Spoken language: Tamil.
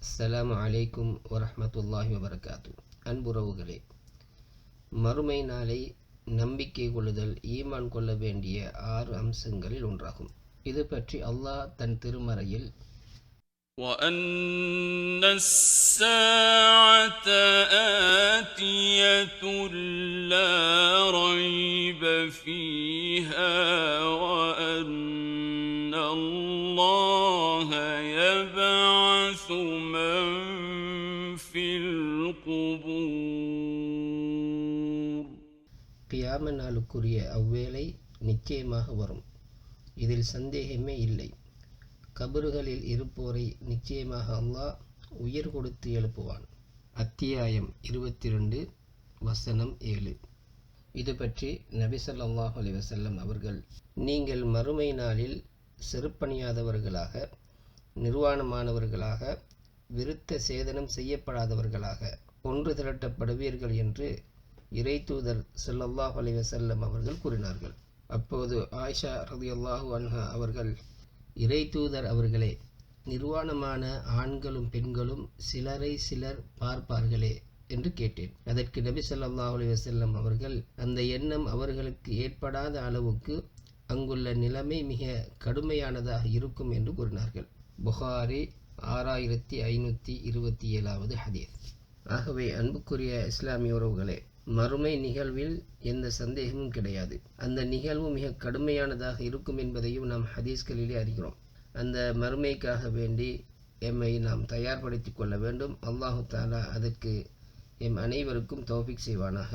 அஸ்ஸலாமு அலைக்கும் வரஹ்மத்துல்லாஹி வபரகாத்து. அன்புறவுகளே, மறுமை நாளை நம்பிக்கை கொள்ளுதல் ஈமான் கொள்ள வேண்டிய 6 அம்சங்களில் ஒன்றாகும். இது பற்றி அல்லாஹ் தன் திருமறையில் وَأَنَّ السَّاعَةَ آتِيَةٌ لَا رَيْبَ فِيهَا وَأَنَّ اللَّهَ يَبْعَثُ مَن فِي الْقُبُورِ. கியாம நாளுக்குரிய அவ்வேளை நிச்சயமாக வரும், இதில் சந்தேகமே இல்லை. கபறுகளில் இருப்போரை நிச்சயமாக அல்லாஹ் உயிர் கொடுத்து எழுப்புவான். அத்தியாயம் 22 வசனம் 7. இது பற்றி நபி ஸல்லல்லாஹு அலைஹி வஸல்லம் அவர்கள், நீங்கள் மறுமை நாளில் செருப்பணியாதவர்களாக, நிர்வாணமானவர்களாக, விருத்த சேதனம் செய்யப்படாதவர்களாக ஒன்று திரட்டப்படுவீர்கள் என்று இறை தூதர் ஸல்லல்லாஹு அலைஹி வஸல்லம் அவர்கள் கூறினார்கள். அப்போது ஆயிஷா ரலியல்லாஹு அன்ஹா அவர்கள், இறை தூதர் அவர்களே, நிர்வாணமான ஆண்களும் பெண்களும் சிலரை சிலர் பார்ப்பார்களே என்று கேட்டேன். அதற்கு நபி ஸல்லல்லாஹு அலைஹி வஸல்லம் அவர்கள், அந்த எண்ணம் அவர்களுக்கு ஏற்படாத அளவுக்கு அங்குள்ள நிலைமை மிக கடுமையானதாக இருக்கும் என்று கூறினார்கள். புகாரி 6527வது ஹதீஸ். ஆகவே அன்புக்குரிய இஸ்லாமிய உறவுகளே, மறுமை நிகழ்வில் எந்த சந்தேகமும் கிடையாது. அந்த நிகழ்வு மிக கடுமையானதாக இருக்கும் என்பதையும் நாம் ஹதீஸ்களிலே அறிகிறோம். அந்த மறுமைக்காக வேண்டி எம்மை நாம் தயார்படுத்திக் கொள்ள வேண்டும். அல்லாஹு தஆலா அதற்கு எம் அனைவருக்கும் தௌஃபீக் செய்வானாக.